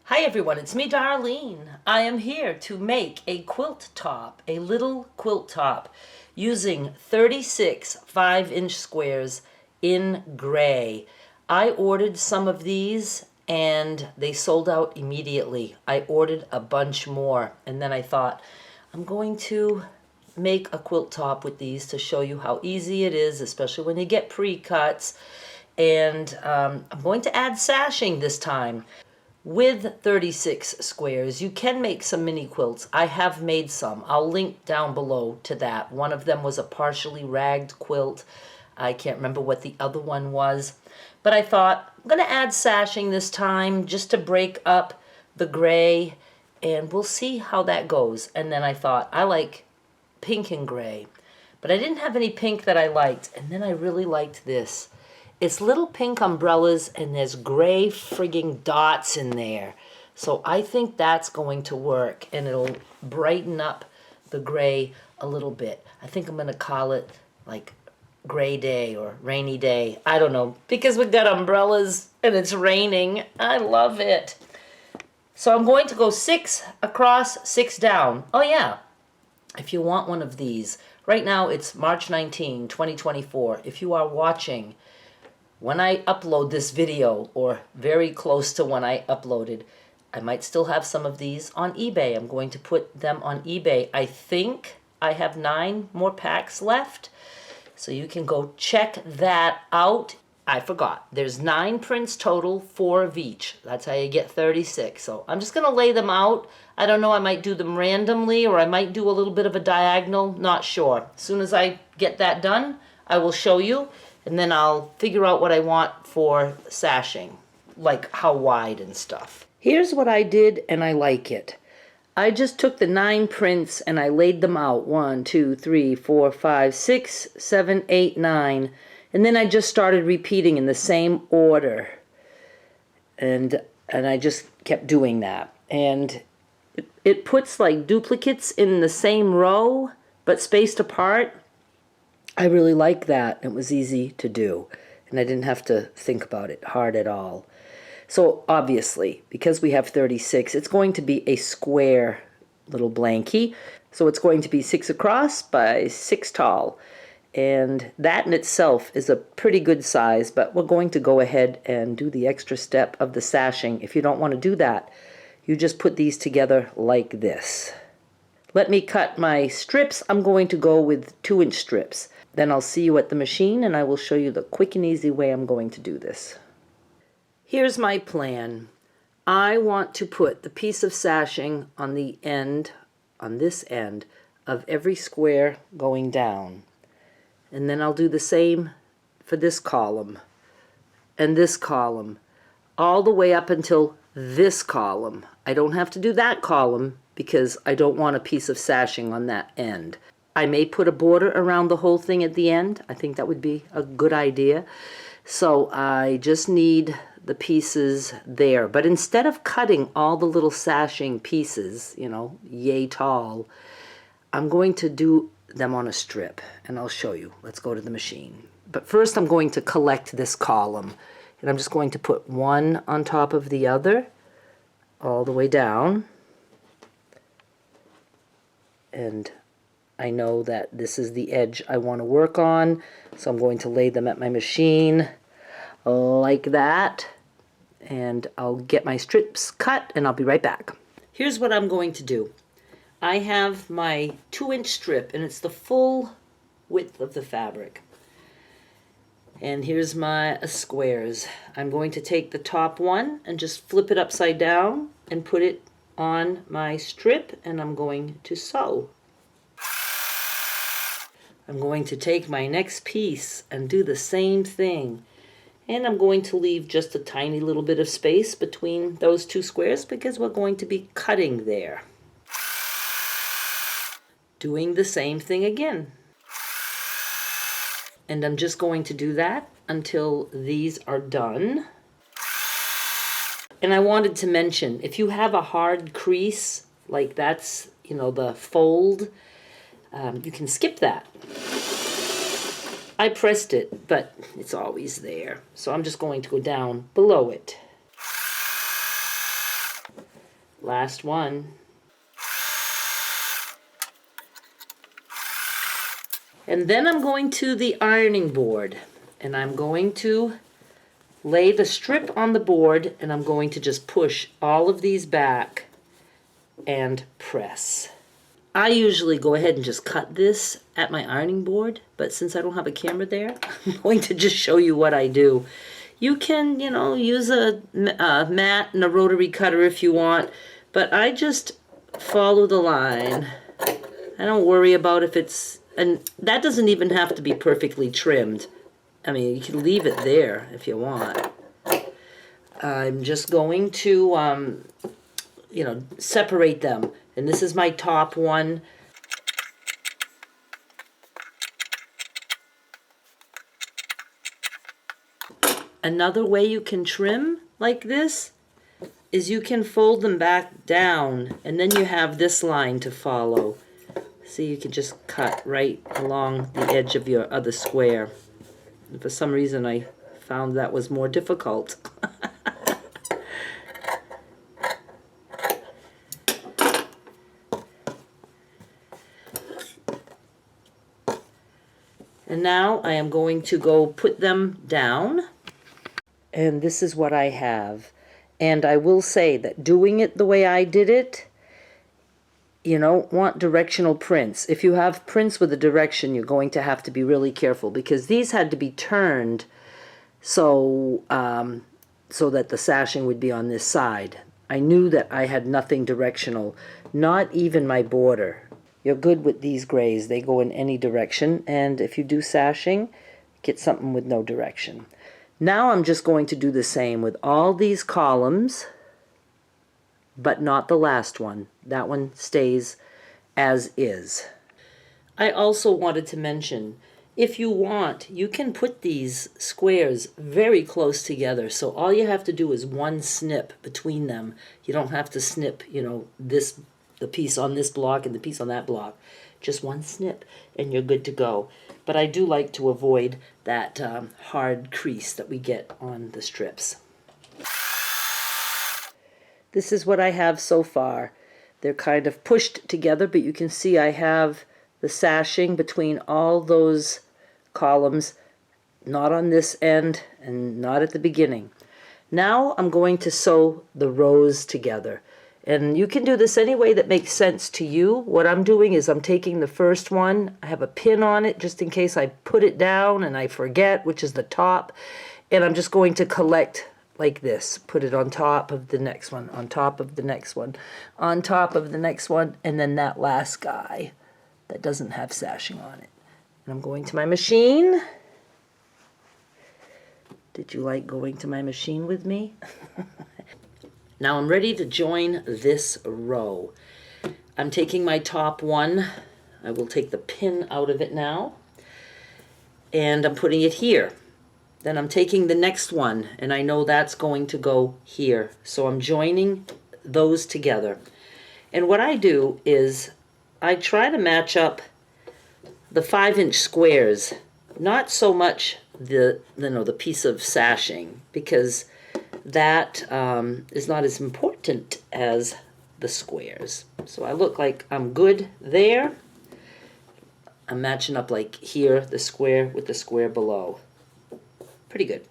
Hi everyone, it's me Darlene. I am here to make a quilt top, a little quilt top, using 36 5-inch squares in gray. I ordered some of these and they sold out immediately. I ordered a bunch more and then I thought, I'm going to make a quilt top with these to show you how easy it is, especially when you get pre-cuts. And I'm going to add sashing this time. With 36 squares, you can make some mini quilts. I have made some. I'll link down below to that. One of them was a partially ragged quilt. I can't remember what the other one was. But I thought, I'm going to add sashing this time just to break up the gray, and we'll see how that goes. And then I thought, I like pink and gray. But I didn't have any pink that I liked, and then I really liked this. It's little pink umbrellas and there's gray frigging dots in there. So I think that's going to work and it'll brighten up the gray a little bit. I think I'm going to call it like gray day or rainy day. I don't know, because we've got umbrellas and it's raining. I love it. So I'm going to go 6 across, 6 down. Oh yeah, if you want one of these. Right now it's March 19, 2024. If you are watching when I upload this video, or very close to when I uploaded, I might still have some of these on eBay. I'm going to put them on eBay. I think I have 9 more packs left, so you can go check that out. I forgot. There's 9 prints total, 4 of each. That's how you get 36. So I'm just going to lay them out. I don't know, I might do them randomly, or I might do a little bit of a diagonal. Not sure. As soon as I get that done, I will show you. And then I'll figure out what I want for sashing, like how wide and stuff. Here's what I did, and I like it. I just took the 9 prints and I laid them out. 1, 2, 3, 4, 5, 6, 7, 8, 9. And then I just started repeating in the same order. And I just kept doing that. And it puts like duplicates in the same row, but spaced apart. I really like that. It was easy to do, and I didn't have to think about it hard at all. So obviously, because we have 36, it's going to be a square little blankie. So it's going to be 6 across by 6 tall. And that in itself is a pretty good size, but we're going to go ahead and do the extra step of the sashing. If you don't want to do that, you just put these together like this. Let me cut my strips. I'm going to go with 2-inch strips. Then I'll see you at the machine and I will show you the quick and easy way I'm going to do this. Here's my plan. I want to put the piece of sashing on the end, on this end, of every square going down. And then I'll do the same for this column and this column, all the way up until this column. I don't have to do that column because I don't want a piece of sashing on that end. I may put a border around the whole thing at the end. I think that would be a good idea. So I just need the pieces there. But instead of cutting all the little sashing pieces, you know, yay tall, I'm going to do them on a strip. And I'll show you. Let's go to the machine. But first I'm going to collect this column. And I'm just going to put one on top of the other all the way down. And I know that this is the edge I want to work on, so I'm going to lay them at my machine like that, and I'll get my strips cut and I'll be right back. Here's what I'm going to do. I have my 2-inch strip and it's the full width of the fabric. And here's my squares. I'm going to take the top one and just flip it upside down and put it on my strip, and I'm going to sew. I'm going to take my next piece and do the same thing. And I'm going to leave just a tiny little bit of space between those 2 squares because we're going to be cutting there. Doing the same thing again. And I'm just going to do that until these are done. And I wanted to mention, if you have a hard crease, like that's, you know, the fold, you can skip that. I pressed it, but it's always there. So I'm just going to go down below it. Last one. And then I'm going to the ironing board, and I'm going to lay the strip on the board, and I'm going to just push all of these back and press. I usually go ahead and just cut this at my ironing board, but since I don't have a camera there, I'm going to just show you what I do. You can, you know, use a mat and a rotary cutter if you want, but I just follow the line. I don't worry about if it's, and that doesn't even have to be perfectly trimmed. I mean, you can leave it there if you want. I'm just going to, you know, separate them. And this is my top one. Another way you can trim like this is you can fold them back down, and then you have this line to follow. See, you can just cut right along the edge of your other square. And for some reason, I found that was more difficult. And now I am going to go put them down. And this is what I have. And I will say that doing it the way I did it, you don't want directional prints. If you have prints with a direction, you're going to have to be really careful, because these had to be turned so that the sashing would be on this side. I knew that I had nothing directional, not even my border. You're good with these grays. They go in any direction, and if you do sashing, get something with no direction. Now I'm just going to do the same with all these columns, but not the last one. That one stays as is. I also wanted to mention, if you want, you can put these squares very close together, so all you have to do is one snip between them. You don't have to snip, you know, the piece on this block and the piece on that block. Just one snip and you're good to go. But I do like to avoid that hard crease that we get on the strips. This is what I have so far. They're kind of pushed together, but you can see I have the sashing between all those columns, not on this end and not at the beginning. Now I'm going to sew the rows together. And you can do this any way that makes sense to you. What I'm doing is I'm taking the first one, I have a pin on it just in case I put it down and I forget, which is the top, and I'm just going to collect like this. Put it on top of the next one, on top of the next one, on top of the next one, and then that last guy that doesn't have sashing on it. And I'm going to my machine. Did you like going to my machine with me? Now I'm ready to join this row. I'm taking my top one. I will take the pin out of it now. And I'm putting it here. Then I'm taking the next one, and I know that's going to go here. So I'm joining those together. And what I do is I try to match up the 5-inch squares, not so much the piece of sashing, because that is not as important as the squares. So I look like I'm good there. I'm matching up like here, the square with the square below. Pretty good.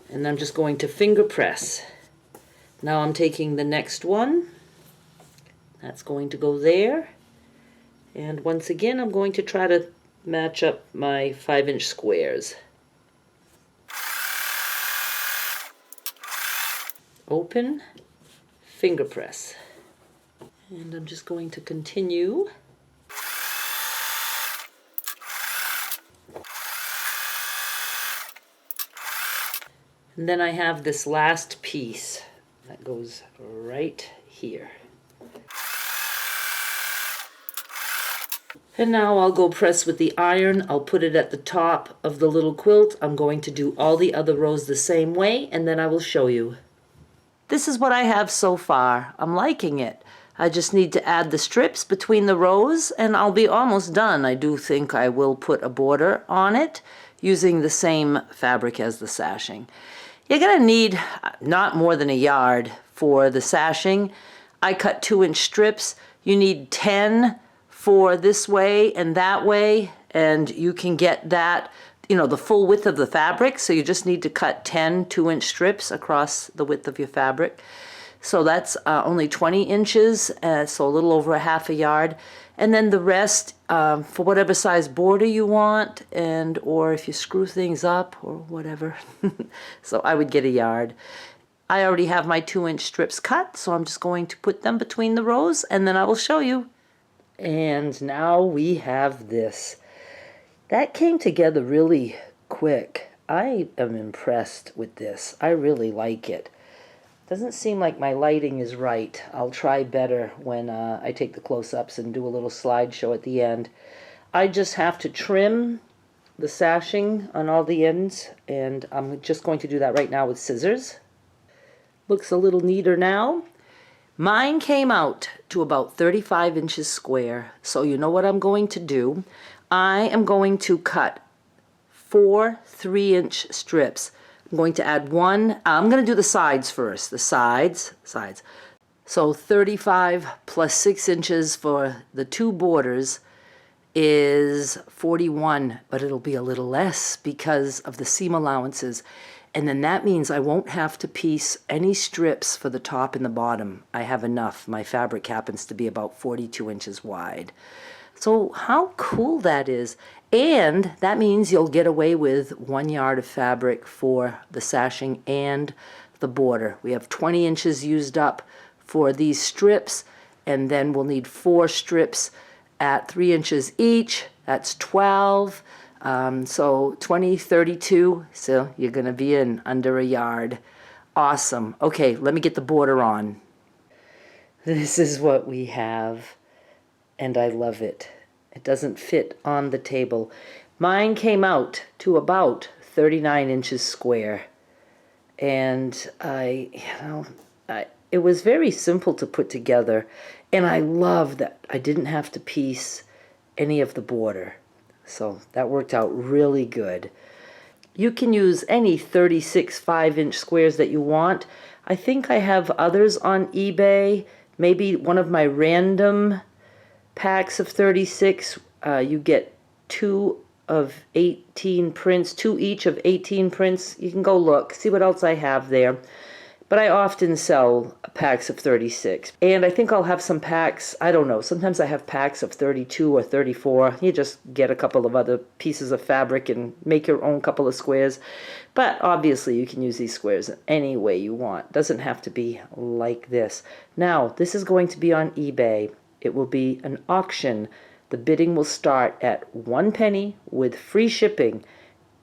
And I'm just going to finger press. Now I'm taking the next one. That's going to go there. And once again, I'm going to try to match up my 5-inch squares. Open, finger press. And I'm just going to continue. And then I have this last piece that goes right here. And now I'll go press with the iron. I'll put it at the top of the little quilt. I'm going to do all the other rows the same way, and then I will show you. This is what I have so far. I'm liking it. I just need to add the strips between the rows, and I'll be almost done. I do think I will put a border on it using the same fabric as the sashing. You're going to need not more than a yard for the sashing. I cut 2-inch strips. You need 10 for this way and that way, and you can get that, the full width of the fabric. So you just need to cut 10 2-inch strips across the width of your fabric. So that's only 20 inches, so a little over a half a yard. And then the rest, for whatever size border you want, or if you screw things up or whatever. So I would get a yard. I already have my 2-inch strips cut, so I'm just going to put them between the rows, and then I will show you. And now we have this. That came together really quick. I am impressed with this. I really like it. Doesn't seem like my lighting is right. I'll try better when I take the close-ups and do a little slideshow at the end. I just have to trim the sashing on all the ends, and I'm just going to do that right now with scissors. Looks a little neater now. Mine came out to about 35 inches square, so you know what I'm going to do. I am going to cut 4 3-inch strips. I'm going to add one. I'm going to do the sides first. The sides. So 35 plus 6 inches for the 2 borders is 41, but it'll be a little less because of the seam allowances. And then that means I won't have to piece any strips for the top and the bottom. I have enough. My fabric happens to be about 42 inches wide. So how cool that is. And that means you'll get away with 1 yard of fabric for the sashing and the border. We have 20 inches used up for these strips, and then we'll need 4 strips at 3 inches each. That's 12. So 20, 32. So you're going to be in under a yard. Awesome. Okay, let me get the border on. This is what we have, and I love it. It doesn't fit on the table. Mine came out to about 39 inches square, and it was very simple to put together, and I love that I didn't have to piece any of the border. So that worked out really good. You can use any 36 5-inch squares that you want. I think I have others on eBay. Maybe one of my random packs of 36, you get 2 of 18 prints, 2 each of 18 prints. You can go look, see what else I have there. But I often sell packs of 36. And I think I'll have some packs, I don't know, sometimes I have packs of 32 or 34. You just get a couple of other pieces of fabric and make your own couple of squares. But obviously you can use these squares any way you want. Doesn't have to be like this. Now, this is going to be on eBay. It will be an auction. The bidding will start at 1 penny with free shipping.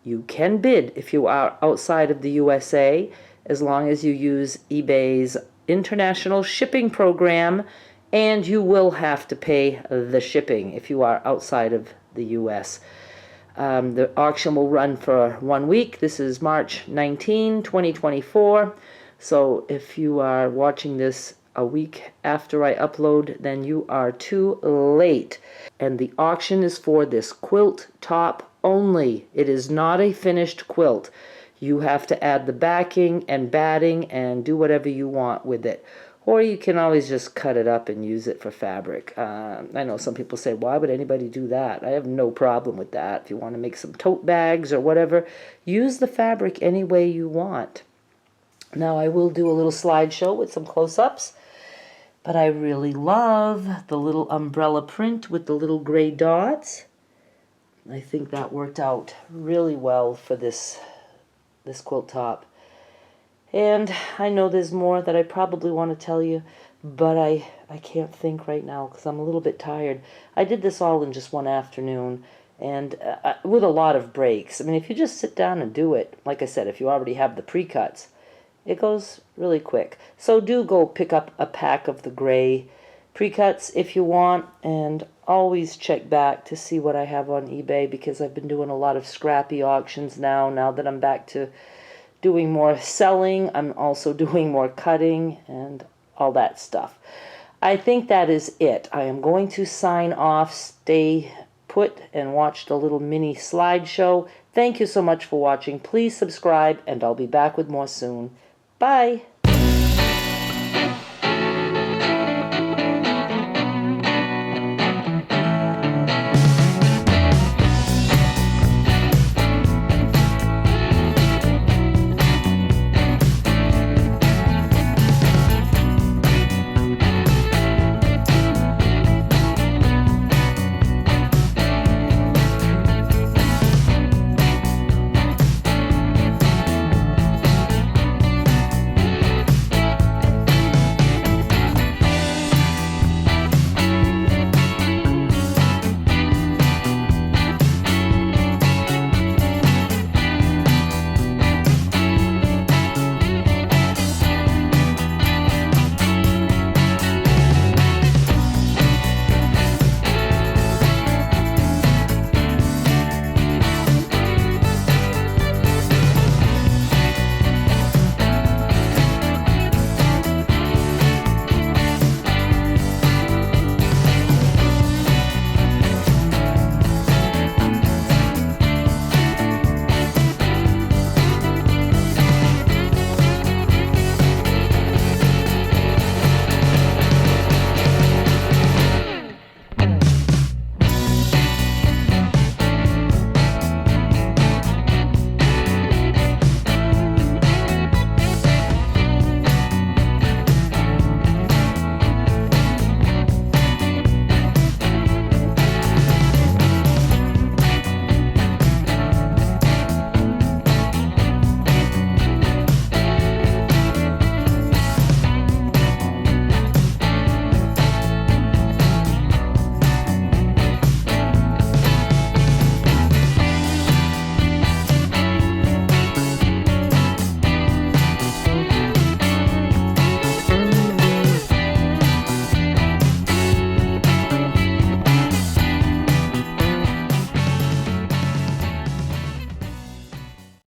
You can bid if you are outside of the USA, as long as you use eBay's international shipping program, and you will have to pay the shipping if you are outside of the US. The auction will run for 1 week. This is March 19, 2024. So if you are watching this a week after I upload, then you are too late. And the auction is for this quilt top only. It is not a finished quilt. You have to add the backing and batting and do whatever you want with it. Or you can always just cut it up and use it for fabric. I know some people say, why would anybody do that? I have no problem with that. If you want to make some tote bags or whatever, use the fabric any way you want. Now I will do a little slideshow with some close-ups. But I really love the little umbrella print with the little gray dots. I think that worked out really well for this quilt top. And I know there's more that I probably want to tell you, but I can't think right now because I'm a little bit tired. I did this all in just one afternoon, and with a lot of breaks. I mean, if you just sit down and do it, like I said, if you already have the pre-cuts, it goes really quick. So do go pick up a pack of the gray pre-cuts if you want, and always check back to see what I have on eBay, because I've been doing a lot of scrappy auctions now that I'm back to doing more selling. I'm also doing more cutting and all that stuff. I think that is it. I am going to sign off, stay put, and watch the little mini slideshow. Thank you so much for watching. Please subscribe, and I'll be back with more soon. Bye!